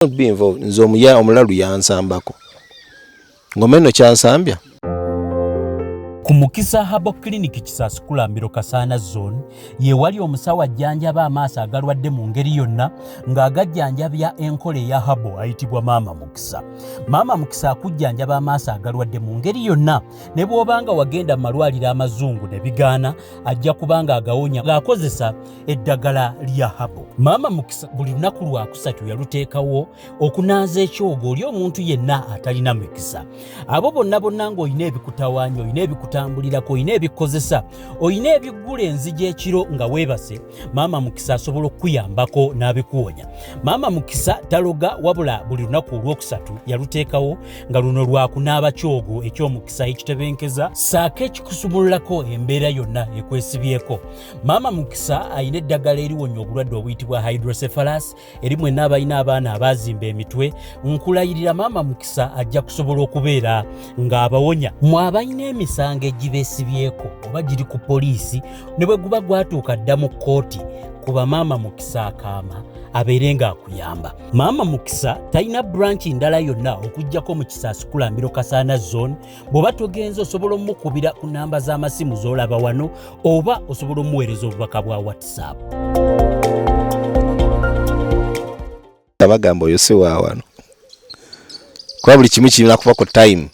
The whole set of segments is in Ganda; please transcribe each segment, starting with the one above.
Not be involved. Nze Omulalu yansambako. Ngoma nno kyansambya. Ku Mukisa Habo Clinic Kisaskulambiro Kasana Zone ye wali omusawo ajjanjaba amaaso agalwadde mu ngeri yonna ng'agajjanjabya enkole ya Habo ayitibwa Maama Mukisa. Maama Mukisa akujjanjaba amaaso agalwadde mu ngeri yonna ne bw'obanga wagenda mu malwaliro amazungu ne bigaana ajja kubanga agawonya ng'akozesa eddagala lya Habo. Maama Mukisa buli lunaku lwakusatu yaluteekawo okunaaza ekyogo oli omuntu yenna atalina mikisa. Abo bonna ng'olina ebikutawaanya, olina ebikutambulirako, olina ebikozesa, olina ebiggula enzigi ekiro nga weebase, Maama Mukisa asobola okuyambako n'abikuwonya. Maama Mukisa taloga wabula buli lunaku olwokusatu yaluteekawo nga luno lwakunaaba kyogo eky'omukisa ekitebenkeza saako ekikusumululako embeera yonna ekwesibyeko. Maama Mukisa ayina eddagala eriwonya obulwadde obuyitibwa hydrocephalus erimwenna abalina abaana abaazimba emitwe. Nkulayirira Maama Mukisa ajja kusobola okubeera ng'abawonya. Mwabalina emisango egibeesibyeko oba giri ku poliisi ne bwe guba gwatuuka dda mu kkooti kuba Maama Mukisa akaama abeere ng'akuyamba. Maama Mukisa talina branchi ndala yonna okuggyako mu Kisaskulambiro Kasana Zone. Bw'oba togenze osobola omukubira ku nnamba z'amasimu z'olaba wano oba osobola omuweereza obubaka bwa WhatsApp. Abagamba oyo si wa wano. Kwa buli kimu kirina kubako time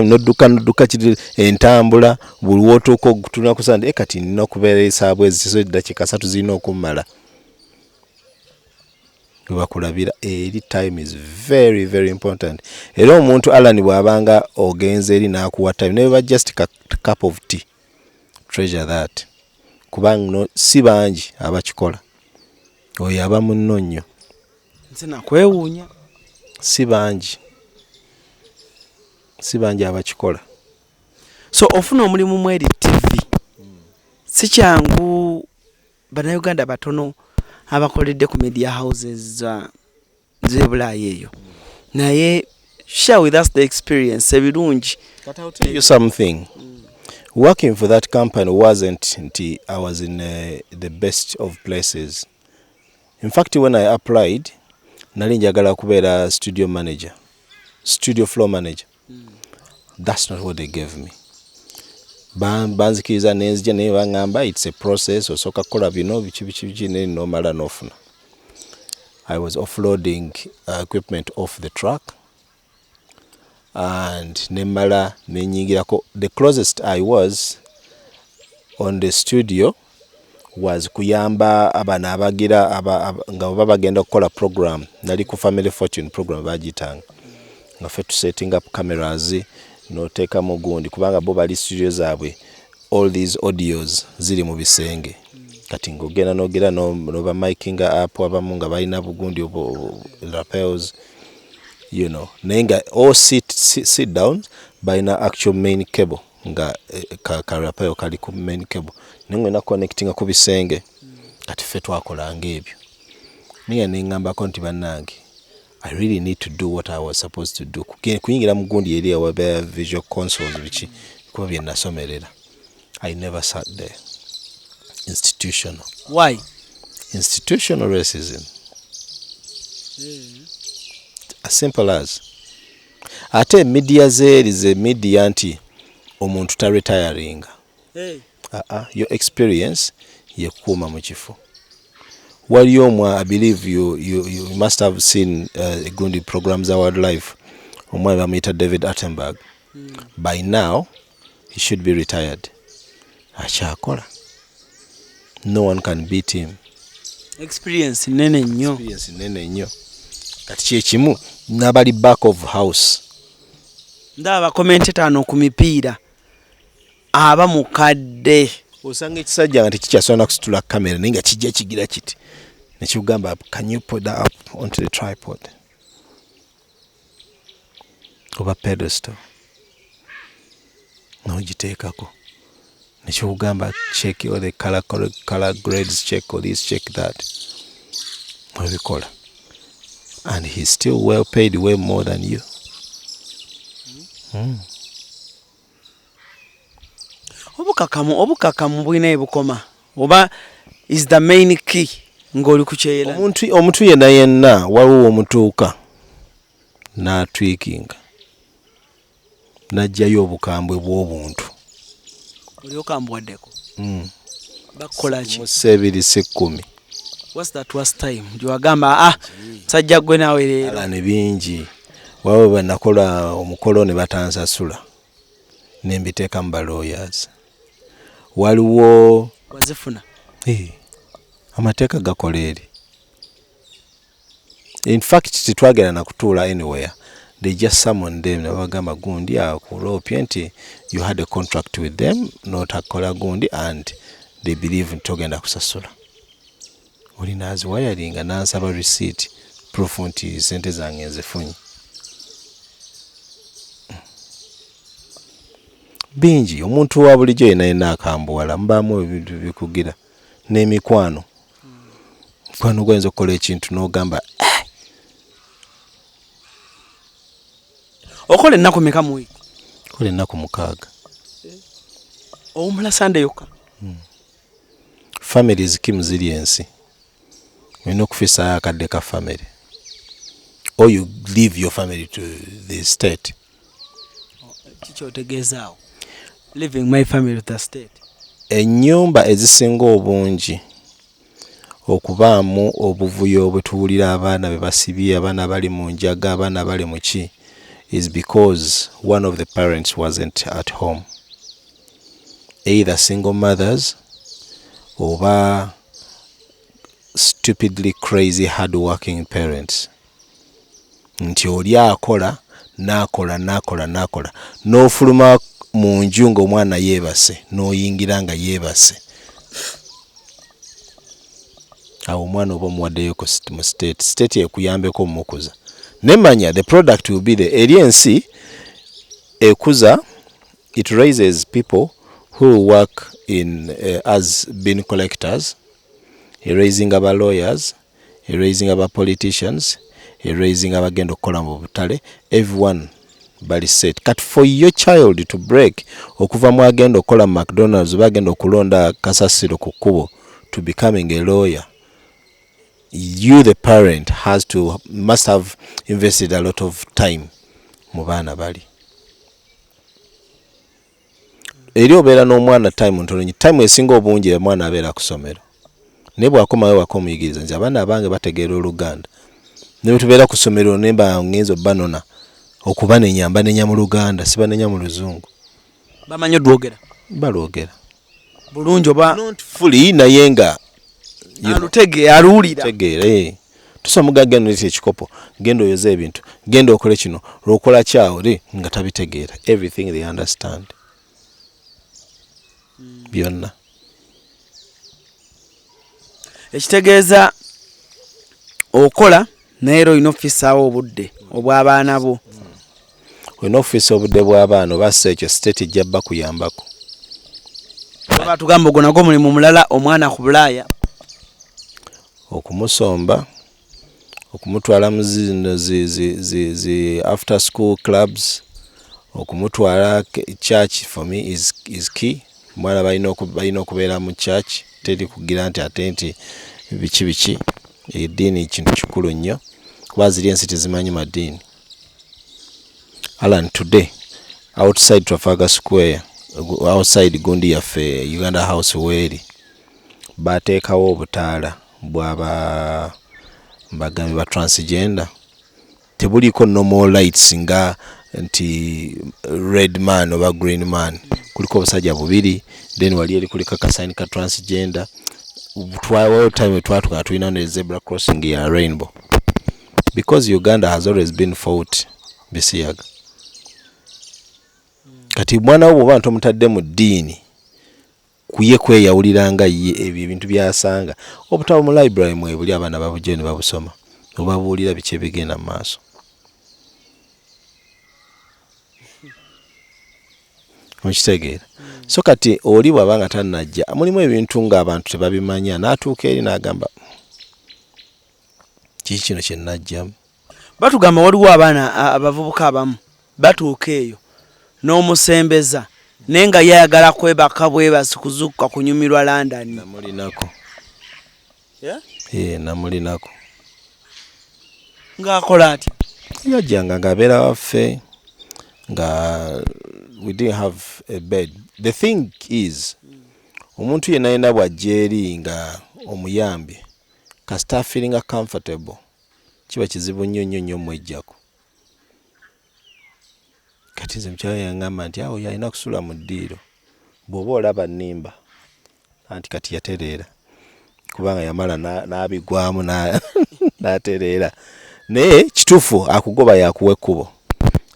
nodduka kiri entambula buli wootuuka okutulina kusande kati nina okubeera esaabu eziso eddakiika 3 zirina okumala. Bakulabira eri time is very very important. Era omuntu Alan bw'abanga ogenze eri n'akuwa time never just a cup of tea. Treasure that. Kubanga no si bangi abakikola. Oyo aba munno nnyo. Nze nakwewuunya. Si bangi abakikola. So ofuna omulimu mu eri TV. Si kyangu bannayuganda batono abakoledde ku media houses z'ebulaayi eyo. Naye share with us the experience ebirungi. But I'll tell you something. Working for that company wasn't until I was in the best of places. In fact, when I applied, nali njagala kubeera studio manager, studio floor manager. That's not what they gave me. Banzikiriza nenzija naye bangamba it's a process osooka kukola bino biki ne nomala nofuna. I was offloading equipment off the truck and nemala nenyingirako. The closest I was on the studio was kuyamba abana abagira nga bagenda okukola program nali ku family fortune program bagitanga nga fe to setting up cameras no teka mugundi kubanga bo bali studio zaabwe all these audios ziri mu bisenge kati ngogenda nogera no ba miking up abamu nga balina bugundi lapels you know nenga all sit down balina actual main cable nga ka lapel kali ku main cable nengo na connecting ku bisenge kati fe twakolanga ebyo niye ningamba konti banange I really need to do what I was supposed to do. Kuyingira mugundi eri awa visual consoles bichi kuba bye nasomerera. I never sat there. Institutional. Why? Institutional racism. As simple as. Ate media ze media anti omuntu ta retiring. Your experience yekuma mu kifo. I believe you must have seen Gundi programs our life. Omwami David Attenborough. By now, he should be retired. Achakola. No one can beat him. Experience nene nnyo. Kati kyekimu nabali back of house. Ndaba commentator no ku mipiira. Aba mukadde. Osanga ekisajja nga tekikyasona kusitula kamera naye nga kijja kigira kiti. Nekigamba, can you put that up onto the tripod? Oba pedestal. No giteekako. Nekigamba, check all the color grades, check all this, check that. Wabikola. And he's still well paid, way more than you. Obukakamu bwina ebukoma. Oba is the main key. ng'oli ku Kyeyo omuntu yenna waliwo omutuuka n'atwikinga n'ajjayo obukambwe bw'obuntu oli okambwaddeko bakola ki musse 210 what's that was time gyewagamba sajja gwe naawe leero ne bingi wawe banakola omukolo ne batansasula ne mbiteeka mu balawyers waliwo wazifuna amateeka gakola eri in fact titwagera na kutuula anywhere they just summoned them nabagamba gundi akulopye nti you had a contract with them not akola gundi and they believe ntogenda kusasula olina aziwayalinga nansaba receipt proof nti sente zange nzifunye bingi omuntu wa bulijjo yena akambuwala mbaamu ebintu bikugira n'emikwano mukwano gwenza okukola ekintu n'ogamba okola ennaku meka mu wiiki kola ennaku 6 owummula sande yokka families kimu ziri ensi olina okufiisaayo akadde ka family or you leave your family to the state kikyotegeezaawo living my family with the state ennyumba ezisinga obungi okubaamu obuvuyo bwe tuwulira abaana be basibye abaana bali mu njaga abaana bali mu ki is because one of the parents wasn't at home, either single mothers or stupidly crazy hard-working parents. Nti oli akola nakola n'ofuluma mu nju ng'omwana yeebase n'oyingira nga yeebase. Awo omwana oba omuwaddeyo mu state ekuyambeko omukuza. Nemanya the product will be the aliency ekuza. It raises people who work in as bin collectors, raising our lawyers, raising our politicians, raising our agenda okukola mu butale. Everyone bali set. Cut for your child to break okuva mu agenda okukola McDonald's bagenda okulonda kasasiro ku kkubo to becoming a lawyer. You the parent must have invested a lot of time mu baana bali. Eri obeera n'omwana time ntono nyi time esinga obungi omwana abeera ku ssomero. Ne bw'akomayo wako omuyigiriza nti abaana abange bategeera Oluganda. Ne bwe tubeera ku ssomero nemba ngenzo banona okuba nenyamba mu Luganda siba nenya mu Luzungu. Bamanyi odwogera? Balwogera. Bulungi oba? Not fully naye nga aluwulira. Tegeera. Tusomuga genda nti ekikopo genda oyoze ebintu genda okole kino lwokola kyawo nga tabitegeera. Everything they understand. Byonna. Ekitegeeza okola naye olina ofisaawo obudde obw'abaana bo. Olina ofisa obudde bw'abaana bassa ekyo state ejja bakuyambako. Oba tugamba ogwo nagwo mulimu mulala omwana ku Bulaaya. Okumusomba, okumutwala mu zi after school clubs, okumutwala church for me is key. Mwana balina okubeera mu church teri kugira nti ate nti biki eddiini kintu kikulu nnyo kuba ziri ensi tezimanyi madiini. Alan today outside Trafalgar Square outside gundi yaffe Uganda House weeri bateekawo obutaala bw'aba bagambi ba transgender. Tebuliko no more lights nga nti red man oba green man. Kuliko obusajja bubiri then wali eri kuliko akasaini ka transgender. Twawo time twatuka tulina ne zebra crossing ya rainbow because Uganda has always been fought bisiyaga. Kati mwana wo bantu mutadde mu ddiini kuye kweyawuliranga ye ebyo ebintu byasanga obutabo mu library mwe buli abaana babujje ne babusoma obabuulira biki ebigenda mu maaso. Mukitegeera. So kati oli bw'abanga tannajja mulimu ebintu ng'abantu tebabimanya n'atuuka eri n'agamba kiki kino kye nnajjamu. Batugamba waliwo abaana abavubuka abamu batuuka eyo n'omusembeza naye nga yayagala kwebaka bwebasi kuzuukuka kunyumirwa London. Namulinako. namulinako ng'akola atya yajjanga ng'abeera waffe nga we didn't have a bed. The thing is omuntu yenna yenna bw'ajja eri nga omuyambi kasita feeling comfortable kiba kizibu nnyo mwejjako. Kati nze mukyala yaŋŋamba nti awo yalina kusula mu ddiiro bw'oba olaba nnimba anti kati yatereera kubanga yamala n'abigwamu n'atereera naye kituufu akugoba yakuwa ekkubo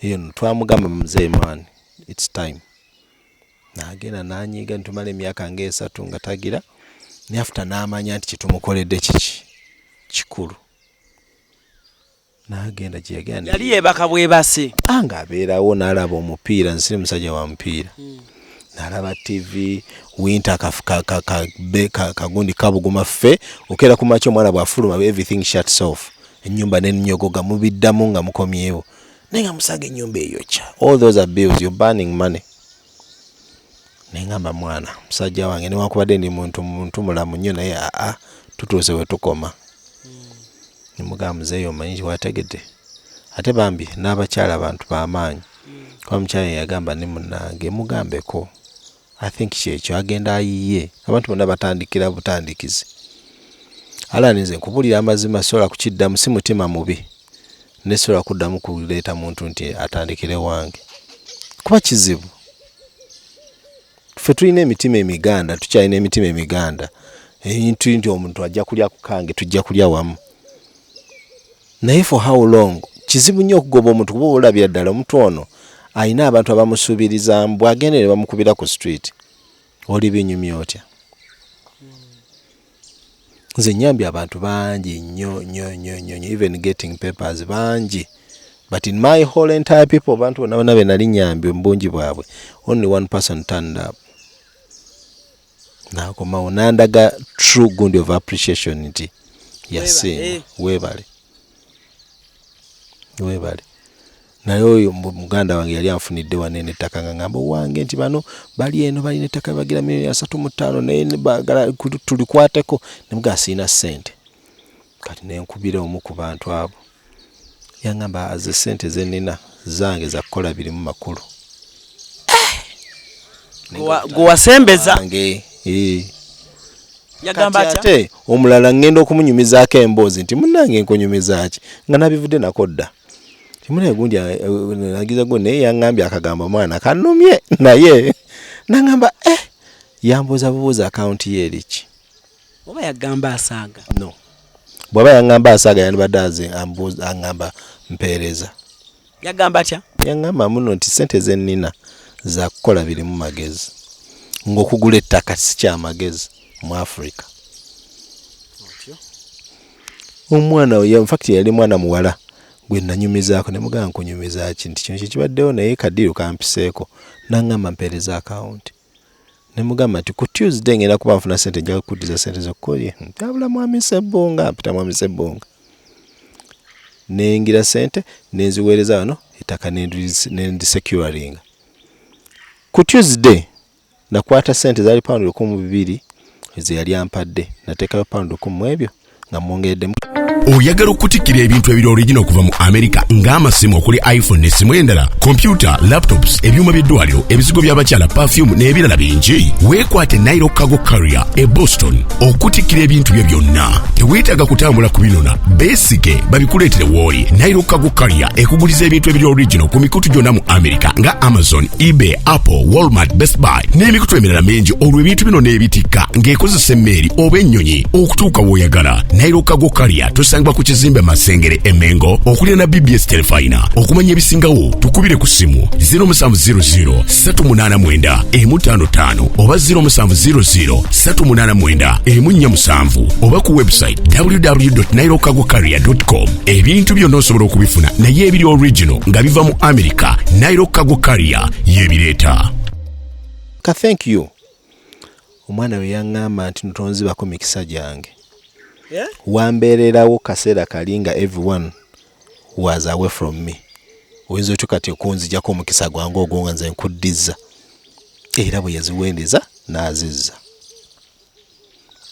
eyo twamugamba muzeeyi man it's time n'agenda n'anyiiga nitumala emyaka ng'esatu nga tagira ne after n'amanya nti kitumukoledde kiki kikulu n'agenda gye yagenda yali yeebaka bwebase ng'abeerawo n'alaba omupiira nsiri musajja wa mupiira n'alaba TV winter kagundi kabuguma ffe okera ku makya omwana bw'afuluma everything shuts off ennyumba n'ennyogoga mubiddamu nga mukomyewo naye nga musaga ennyumba eyokya all those are bills you're burning money. Nengamba mwana musajja wange newankubadde ndi muntu mulamu nnyo naye tutuuse we tukoma. Nimugamba muzeeyi omanyi nti wategedde ate bambi n'abakyala abantu b'amaanyi kuba mukyala yagamba ne munnange mugambeko I think kyekyo agenda ayiye abantu bonna batandikira butandikizi alaninze nkubulira amazima sola kukiddamu si mutima mubi nesola kuddamu kuleeta muntu nti atandikire wange kuba kizibu. Ffe tulina emitima emiganda tukyalina emitima emiganda ebintu nti omuntu ajja kulya ku kange tujja kulya wamu naye for how long kizibu nnyo okugoba omuntu kuba olabira ddala omuntu ono ayina abantu abamusuubiriza bw'agenda ne bamukubira ku street oli binyumya otya. Nze nyambye abantu bangi nnyo even getting papers bangi but in my whole entire people abantu bonna be nali nyambye mu bungi bwabwe only one person turned up. Nakomawo nandaga true gundi of appreciation nti yasiima weebale naye oyo muganda wange yali anfunidde wanene ettaka nga ngamba wange nti bano bali eno balina ettaka bagira $35 naye bagala tulikwateko nemuga siina ssente kati nenkubira omu ku bantu abo yaŋŋamba aze ssente zenina zange za kukola birimu makulu gwewasembeza yagamba ate omulala ngenda okumunyumizaako emboozi nti munnange nkunyumizaaki nga nabivudde nakodda timune gundi nagiza go naye yaŋŋambye akagambo mwana kanumye naye naŋŋamba yambuuza bubuuza akaunti ye eriki oba yagamba asaaga no bw'aba yaŋŋamba asaaga yandibadde aŋŋamba mpeereza yagamba atya yaŋŋamba muno nti ssente zennina za kukola birimu magezi ng'okugula ettaka si kya magezi mu Africa. Omwana oyo in fact yali mwana muwala gwe nanyumizaako ne mugamba nkunyumizaaki nti kino kibaddewo naye kadiru kampiseeko naŋŋamba mpeereza akawunti ne mugamba nti ku Tuesday ngenda kuba nfuna ssente nja kuddiza ssente z'okkolye abula mwami Ssebbunga mpita mwami Ssebbunga nengira ssente nenziweereza wano ettaka nendisecuringa ku Tuesday nakwata ssente zaali pound 1,200 ezo yali ampadde nateekayo pound 10 mu ebyo nga mwongereddemu. Oyagala okutikira ebintu ebiri original okuva mu America ng'amasimu okuli iPhone n'essimu endala, computer, laptops, ebyuma by'eddwaliro, ebizigo by'abakyala, perfume n'ebirala bingi. Weekwate Naye Cargo Carrier e Boston okutikira ebintu bye byonna. Teweetaaga kutambula kubinona, beesige babikuleetere w'oli. Naye Cargo Carrier ekuguliza ebintu ebiri original ku mikutu gyonna mu America nga Amazon, eBay, Apple, Walmart, Best Buy n'emikutu emirala mingi olwo ebintu bino n'ebitikka ng'ekozesa emmeeri oba ennyonyi okutuuka w'oyagala. Naye Cargo Carrier tusangibwa ku kizimbe Masengere Emengo okulira na BBS Telefina. Okumanya ebisingawo tukubire ku simu 0700 389 155 oba 0700 389 147 oba ku website www.nairocargocarrier.com. ebintu byonna osobola okubifuna naye ebiri original nga biva mu America. Naye Cargo Carrier yebireeta. Thank you. Omwana we yaŋŋamba nti ntonzibako mikisa gyange. Yeah? Wambeererawo kaseera kalinga everyone was away from me. Oyinza otyo kati okunzijjako omukisa gwange ogwo nga nze nkuddiza. Era bwe yaziwendeza n'azizza.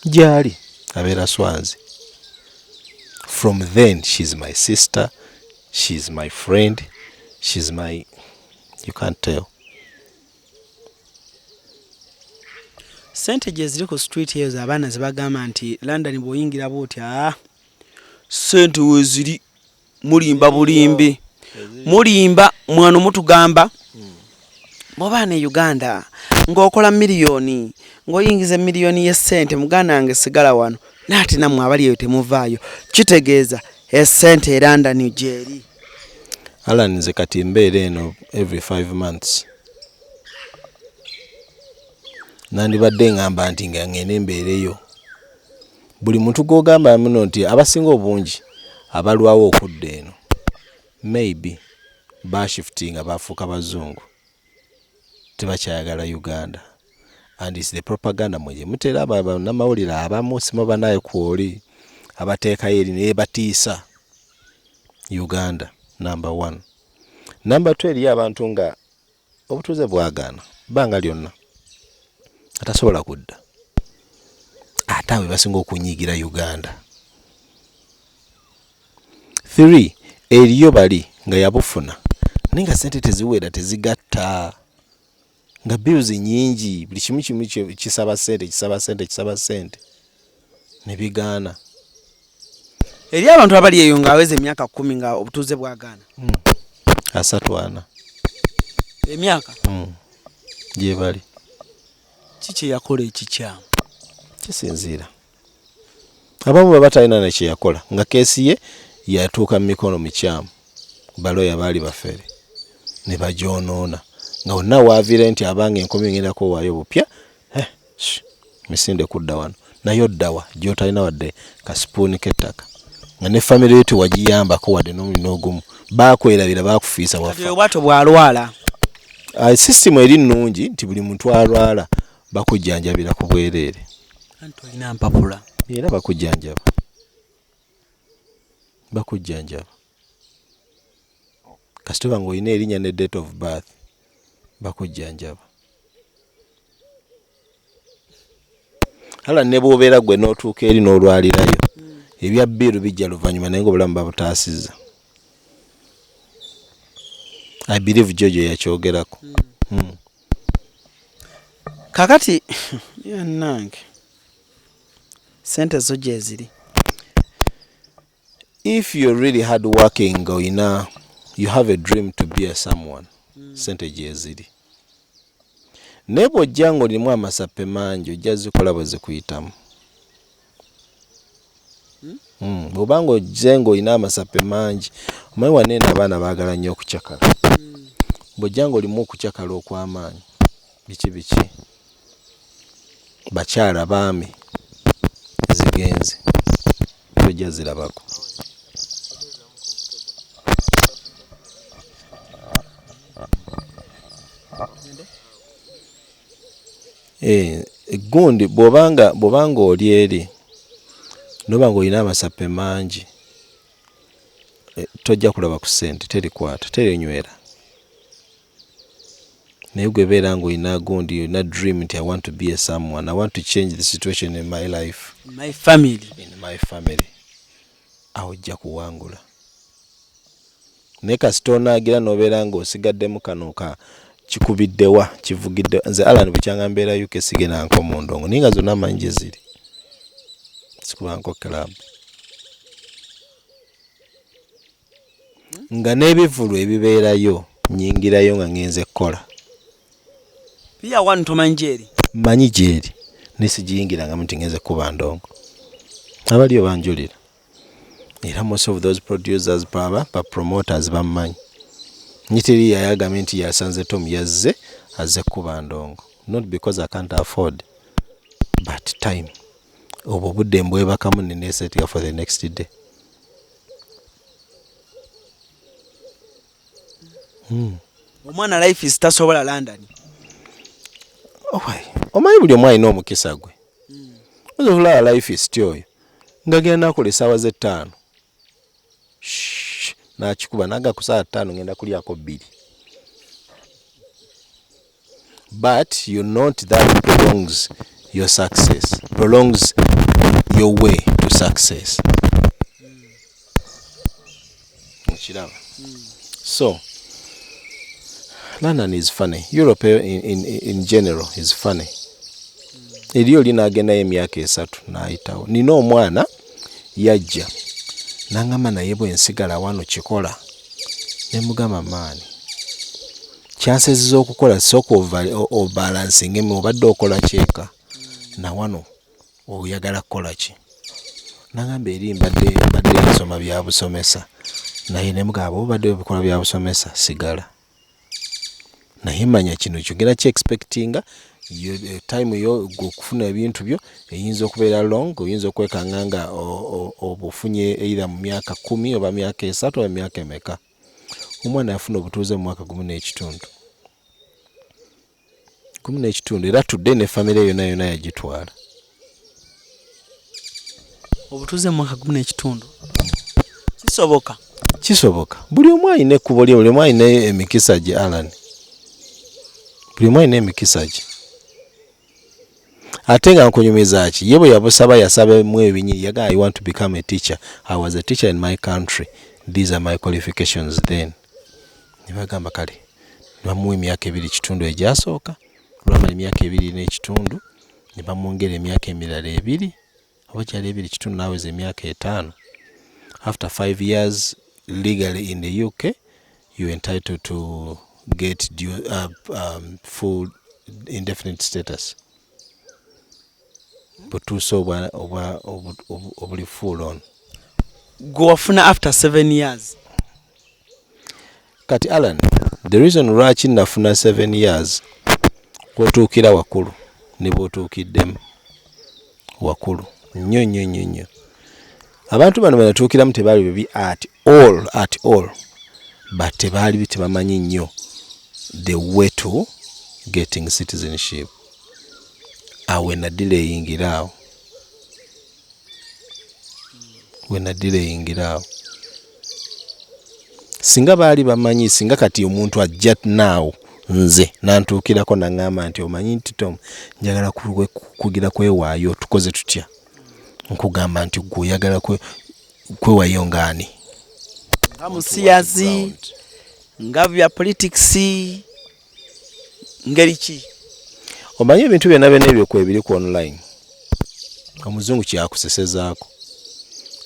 Gyali abeera Swazi. From then, she's my sister, she's my friend, she's my... You can't tell. Sente gye ziri ku street ezo abaana zibagamba nti London bw'oyingira bw'oti sente we ziri mulimba bulimbi mulimba mwano mutugamba bw'oba ne Uganda ng'okola miliyoni ng'oyingiza miliyoni y'essente muganda wange sigala wano naate nammwe abali eyo temuvaayo kitegeeza essente e London gyeri. Alan nze kati mbeera eno every 5 months. Nandibadde ngamba nti nga ngende mbeereyo. Buli muntu gw'ogamba muno nti abasinga obungi abalwawo okudda eno maybe bashiftinga bafuuka bazungu tebakyayagala Uganda, and it's the propaganda mwe mutera abannamawulire abamu sima banaye kwoli abateekayo eri ne batiisa Uganda. Number 1. Number 2, eriyo abantu nga obutuuze bwagaana bbanga lyonna atasobola kudda ate awe basinga okunyigira Uganda. 3, eriyo bali nga yabufuna naye nga sente teziwera tezigatta nga bills nyingi buli kimu kisaba sente ne bigaana. Eri abantu abali eyo ng'aweze emyaka 10 nga obutuuze bwagaana. 34 emyaka gye bali. Kiki yakola ekikyamu? Kisinziira. Abamu baba talina ne kye yakola nga keesi ye yatuuka mu mikono mikyamu baloya baali bafere ne bagyonoona nga wonna waaviire nti abange enkomi ngendako waayo bupya misinde kudda wano naye oddawa gy'otalina wadde kasipuuni k'ettaka nga ne famire yo tewagiyambako wadde n'omulina ogumu baakwerabira baakufiisa wafa. Obwato bw'alwala sisitimu eri nnungi nti buli muntu alwala bakujjanjabira ku bwereere anti olina mpapula era bakujjanjaba kasitoba ng'olina erinnya ne date of birth bakujjanjaba. Hala ne bw'obeera gwe n'otuuka eri n'olwalirayo ebya bbiiru bijja luvannyuma naye ng'obulamu babutaasizza. I believe Jojo yakyogerako. Kakati nange sente zo gye ziri. If you're really hard working you have a dream to be a someone, sente gye ziri. Naye bw'ojja ng'olimu amasappe mangi ojja zikola bwe zikuyitamu. Bw'oba ng'ojja ng'olina amasappe mangi omanyi waneeno abaana baagala nnyo okucakala. Bw'ojja ng'olimu okucakala okw'amaanyi biki bakyala baami ezigenze tojja zirabako. Gundi bw'obanga oli eri noba ng'olina amasappe mangi tojja kulaba ku ssente terikwata terinywerera. Naye gwe beera ng'olina gundi olina dream nti I want to be a someone, I want to change the situation in my life, in my family, awo ojja kuwangula. Naye kasita onaagira n'obeera ng'osigaddemu kano kikubiddewa kivugidde. Nze Alan bukyanga mbeera UK sigenda nko mu ndongo naye nga zonna amanyi gye ziri sikubanko club nga n'ebivulu ebibeerayo nyingirayo nga ngenze kukola. Pia wanu tomanyi gyeri? Manyi gyeri naye sigiyingiranga nti ngenze kuba ndongo. Abaliyo banjulira era most of those producers ba promoters bammanyi. Nyitiri yayagamye nti yasanze Tom yazze azze kuba ndongo, not because I can't afford but time. Obwo budde mbwebakamu neneesetinga for the next day. Omwana life is tasobola London. Omanyi buli omu alina omukisa gwe. Ozola life is tyoyo nga genda nakola essaawa ze5 n'akikuba naga ku saa 5 ngenda kulyako 2. But you note that prolongs your success, prolongs your way to success. okiraba. So London is funny. Europe in general is funny. Eriyo linagendayo emyaka 3 n'ayitawo. Nina omwana yajja n'angamba naye bwe nsigala wano kikola. Ne mugamba maani. Chances okukola soko o balancing emu obadde okola kyeka. Na wano oyagala kukola ki? N'angamba eri mbadde nsoma bya busomesa. Naye ne mugamba obadde obikola bya busomesa sigala. Naye manya kino kyogera ki expectinga time yo okufuna ebintu byo eyinza okubeera long, oyinza okwekanga nga obufunye either mu myaka 10 oba myaka 3 oba myaka emeka. Omwana yafuna obutuuze mu mwaka 10 n'ekitundu era tudde ne family yonna yagitwala. Obutuuze mu mwaka 10 kisoboka. Buli omu alina ekkubo lye, buli omu alina emikisa gye Alan. Buli omu alina emikisa gye. Ate nga nkunyumiza ki ye bwe yabusaba yasaba mu ebinyiri yaga I want to become a teacher. I was a teacher in my country. These are my qualifications then. Nibagamba kale. Bamuwa emyaka 2.5 egyasooka. Lwamala emyaka 2.5 ne bamwongera emyaka emirala 2 oba kyali 2.5 naweza emyaka 5. After 5 years legally in the UK, you're entitled to get full indefinite status. But also obuli full on. Go wafuna after 7 years. Kati Alan, the reason lwaki nafuna 7 years kwotuukira wakulu ne bwotuukiddemu wakulu nnyo. Abantu bano banatuukiramu tebaali bibi at all. But tebaali tebamanyi nnyo the way to getting citizenship. Awe na delayingiraawo. Singa baali bamanyi, singa kati omuntu ajja now nze nantuukirako nangamba nti omanyi nti Tom njagala kugira kwewaayo tukoze tutya. Nkugamba nti gwe oyagala kwewaayo ngani. Nga musiyazi, nga bya politics, ngeri ki? Omanyi ebintu byonna ebyo kwebiri ku online. Omuzungu kyakusesezaako.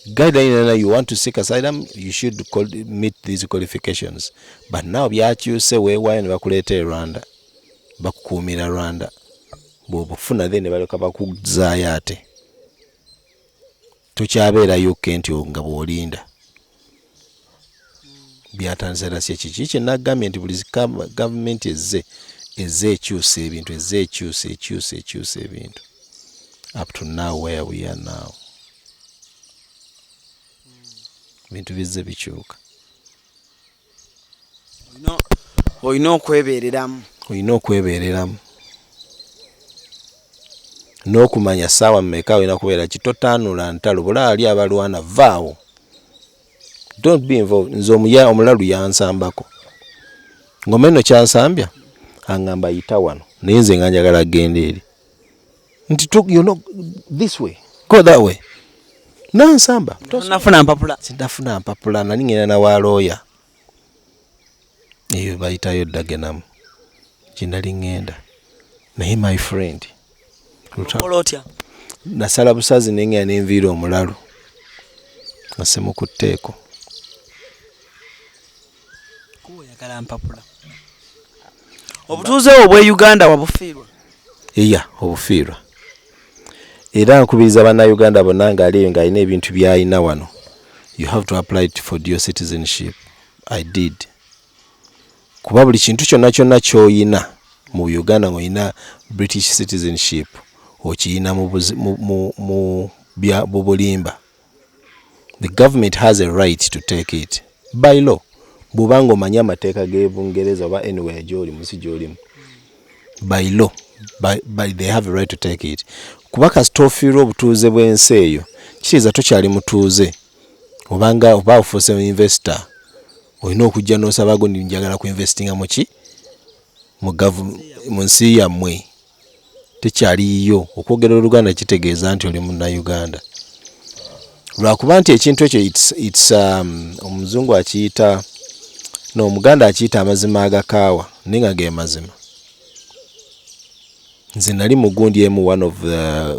Guideline you want to seek asylum, you should meet these qualifications. But now byakyuse weewaayo ne bakuleeta Rwanda. Bakukuumira Rwanda. Bw'obufuna then ne baleka bakuzaayo ate. Tokyabeera UK nti nga bw'olinda. Byatandise si kiki kye nagambye nti buli government ezze ekyusa ebintu ekyusa ebintu up to now where we are now. Bintu bizze bikyuka. Oyina okwebeereramu. N'okumanya ssaawa mmeka olina kubeera kitotaanula ntalo bula ali abalwana vaawo. Don't be involved. Nze omulalu yansambako. Ngoma eno kyansambya angamba yita wano naye nze nga njagala genda eri. Nti you know this way. Go that way. Nansamba. Sindafuna mpapula nali ngenda na walooya. Eyo bayitayo Dagenham. Kinali ngenda. Naye my friend. Nasala busazi nengenda n'enviira omulalu. Nasemu ku tteeko. Oyagala mpapula. Obutuuze obwe Uganda wabufiirwa? Iya, obufiirwa. Era nkubiriza bannayuganda bonna ng'aliyo ng'alina ebintu by'alina wano. You have to apply for dual citizenship. I did. Kuba buli kintu kyonna ky'oyina mu Uganda ng'oyina British citizenship okiyina mu bulimba. The government has a right to take it by law. Bubanga omanyi amateeka ge Bungereza oba anywhere gy'oli musi gy'olimu. By law. By they have a right to take it. Kuba kasita ofiirwa obutuuze bw'ensi eyo kiriza tokyali mutuuze. Oba ofuuse investor olina okujja n'osabago njagala ku investinga mu ki mu nsi yammwe. Tekyaliyo okwogera Oluganda kitegeeza nti oli Munnayuganda. lwakuba nti ekintu ekyo it's omuzungu akiyita n'omuganda akiyita amazima agakaawa naye nga ge mazima. Nze nali mugundi emu one of the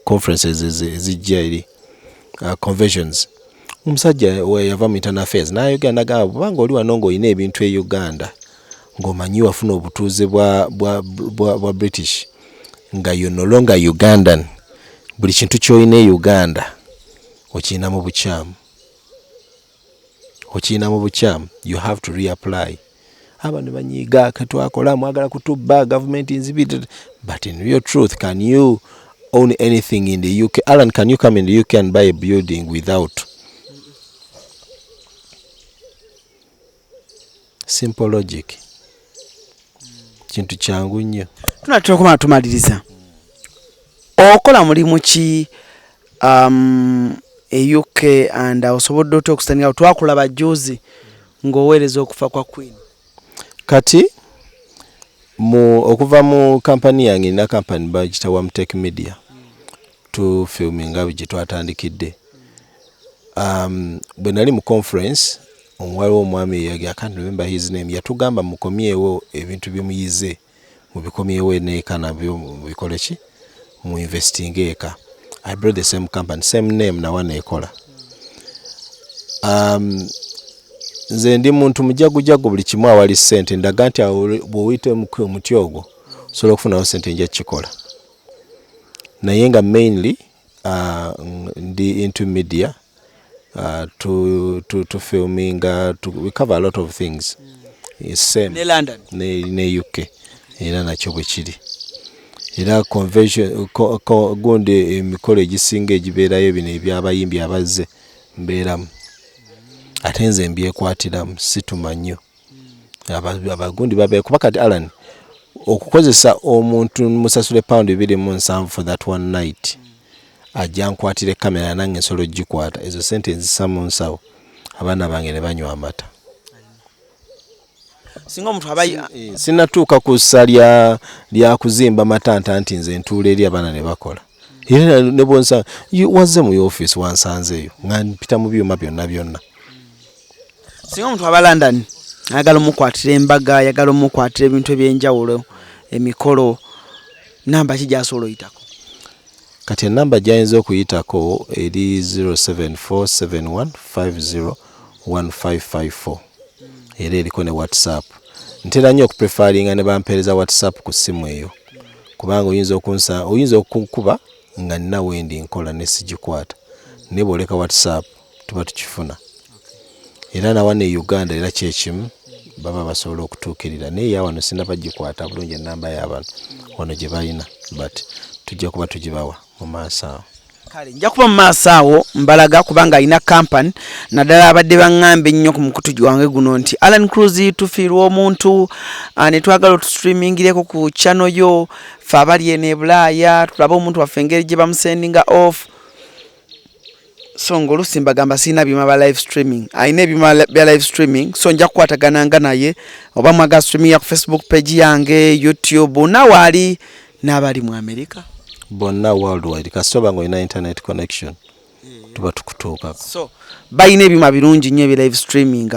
conferences ezijja eri conventions. Omusajja we yava mu internal affairs n'ayogera n'agamba bwanga oli wano ng'olina ebintu e Uganda ng'omanyi wafuna obutuuze bwa British nga you no longer Ugandan, buli kintu ky'olina e Uganda okiyina mu bukyamu, you have to reapply. Abantu banyiga katwakola mwagala kutubba government inzibit, but in real truth, can you own anything in the UK? Alan, can you come in the UK and buy a building without? Simple logic. Kintu kyangu nnyo. Tunatokoma tumaliriza. Okola mulimu ki e UK and osobodo okustanira twakulaba juzi ng'oweereza okufa kwa Queen. Kati okuva mu company yange na company bagita Wamtech Media to filming abije twatandikidde. Bwe nali mu conference omwali omwami yage, I can't remember his name, yatugamba mukomyewo ebintu byomuyize mubikomyewo neeka nabyo mubikole ki mu investing eka. I brought the same company, same name na wana ekola. Nze ndi muntu mujagujagu buli kimu awali sente, ndaga nti bw'oyite omuti ogwo osobola okufunawo sente nja kikola. Naye nga mainly ndi into media, to filming, we cover a lot of things. Same Ne London ne UK era nakyo bwe kiri. Era convention gonde emikolo egisinga egibeerayo bino ebyabayimbi abazze mbeeramu. Ate nze mbyekwatiramu situma nnyo. Abagundi babe kuba kati Alan okukozesa omuntu musasule pound 27 for that one night. Ajja nkwatire kamera nange nsolo gikwata ezo sente nzisamu nsawo abaana bange ne banywa amata. Singa omuntu abayi sinatuuka ku ssa lya kuzimba matanta nti nze ntuula eri abaana ne bakola. Era ne bonsa wazze mu office wansanzeeyo nga mpita mu byuma byonna. Singa omuntu aba London ayagala omukwatira embaga, ayagala omukwatira ebintu ebyenjawulo, emikolo, namba ki gy'asobola oyitako? Kati enamba gy'ayinza okuyitako eri 07471501554. Era eriko ne WhatsApp. Ntera nnyo okuprefaringa ne bampeereza WhatsApp ku simu eyo. Kubanga oyinza okunkuba nga nina wendi nkola ne sigikwata. Ne bw'oleka WhatsApp tuba tukifuna. Era na wane Uganda era kyekimu baba basobola okutuukirira. Naye yawano sinaba gikwata bulungi enamba y'abantu wano gye balina, but tujja kuba tugibawa mu maaso awo. Kale nja kuba mu maaso awo mbalaga kubanga alina company naddala abadde baŋŋambe ennyo ku mukutu gwange guno nti ALLANCRUZ tufiirwa omuntu ne twagala otustreamingireko ku channel yo ffe abali eno e Bulaaya tulabe omuntu waffe engeri gye bamusendinga off. So ng'oluusi mbagamba sirina byuma bya live streaming, alina ebyuma bya live streaming, so nja kukwatagananga naye oba mwaga streaming ya ku Facebook page yange, YouTube, nawaali n'abali mu America bonna worldwide kasita oba ng'olina internet connection tuba tukutuukako. So balina ebyuma birungi nnyo ebya live streaming.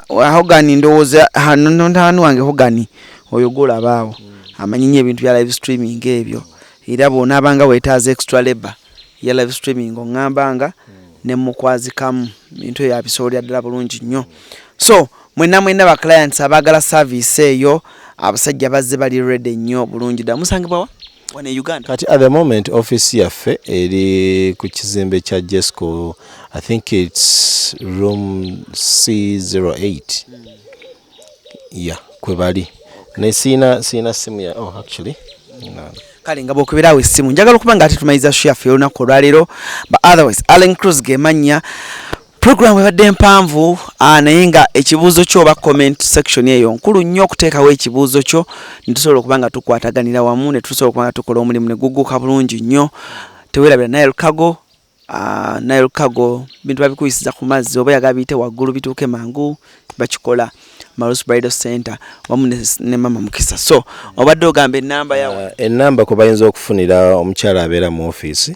Hogani ndowooza nontaani wange Hogani oyo golabaawo amanyi nnyo ebintu bya live streaming ebyo, era bw'onaabanga weetaaza extra labor ya live streaming ongambanga ne mukwazikamu bintu ya bisoolya ddala bulungi nnyo. So mwenna ba clients abagala service eyo abasajja bazze bali ready nnyo bulungi ddala. Musangibwa wane Uganda? Kati at the moment office yaffe eri ku kizimbe kya Jesco, I think it's room C08. Yeah, kwe bali. Ne sina simu ya actually no. Kale nga bw'okubirawo essimu njagala okuba nga ate tumayiza show yaffe olunaku olwaleero, but otherwise ALLANCRUZ ge mannya. Program ebadde mpanvu naye nga ekibuuzo kyo oba comment section eyo nkulu nnyo okuteekawo ekibuuzo kyo nitusobola okuba nga tukwataganira wamu ne tusobola okuba nga tukola omulimu ne guguka bulungi nnyo. Teweerabira Naye Cargo bintu babikuyisiza ku mazzi oba yaga biyite waggulu bituuke mangu bakikola Marus Bridal Center wamu ne Mama Mukisa. So obadde ogamba enamba yawe? Enamba kwe bayinza okufunira omukyala abeera mu office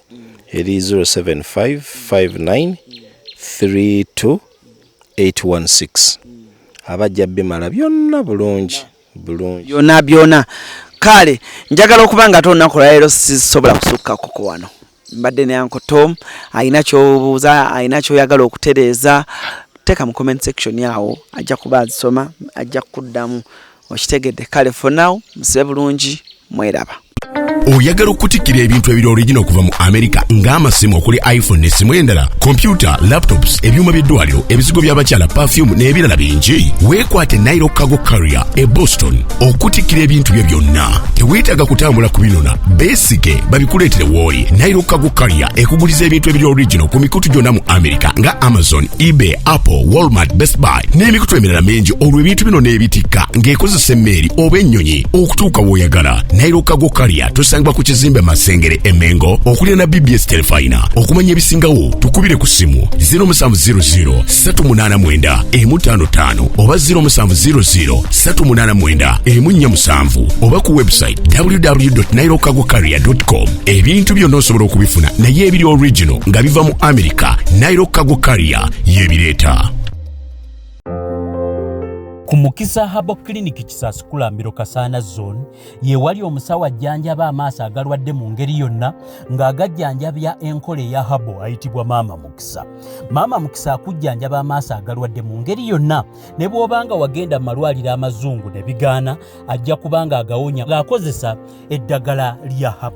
eri 0755932816 abajja bimala byonna bulungi byonna kale njagala okuba nga tonnaku lwaleero sisobola kusukkako ku wano mbadde ne Uncle Tom ayina ky'obuuza ayina ky'oyagala okutereeza teeka mu comment section yawo ajja kuba azisoma ajja kuddamu okitegedde kale for now musibe bulungi mweraba oyagala okutikira ebintu ebiri original okuva mu America ng'amasimu okuli iPhone n'essimu endala computer laptops ebyuma by'eddwaliro ebizigo by'abakyala perfume n'ebirala bingi weekwate Naye Cargo Carrier e Boston okutikira ebintu bye byonna teweetaaga kutambula kubinona beesige babikuleetere w'oli Naye Cargo Carrier ekuguliza ebintu ebiri original ku mikutu gyonna mu America nga Amazon eBay Apple Walmart Best Buy n'emikutu emirala mingi olwo ebintu bino n'ebitikka ng'ekozesa emmeeri oba ennyonyi okutuuka w'oyagala Naye Cargo Carrier tosangibwa ku kizimbe Masengere Emengo okulira na BBS Telefina okumanya ebisingawo tukubire ku simu 0700-389-155 oba 0700-389-147 oba ku website www.nairocargocarrier.com ebintu byonna osobola okubifuna naye ebiri original nga biva mu America Naye Cargo Carrier yebireeta. Ku Mukisa Habo Clinic Kisasukula Mbiro Kasana Zone ye wali omusawo ajjanjaba amaaso agalwadde mu ngeri yonna ng'agajjanjabya enkole ya habo ayitibwa Maama Mukisa. Maama Mukisa akujjanjaba amaaso agalwadde mu ngeri yonna ne bw'obanga wagenda mu malwaliro amazungu ne bigaana ajja kubanga agawonya ng'akozesa eddagala lya habo.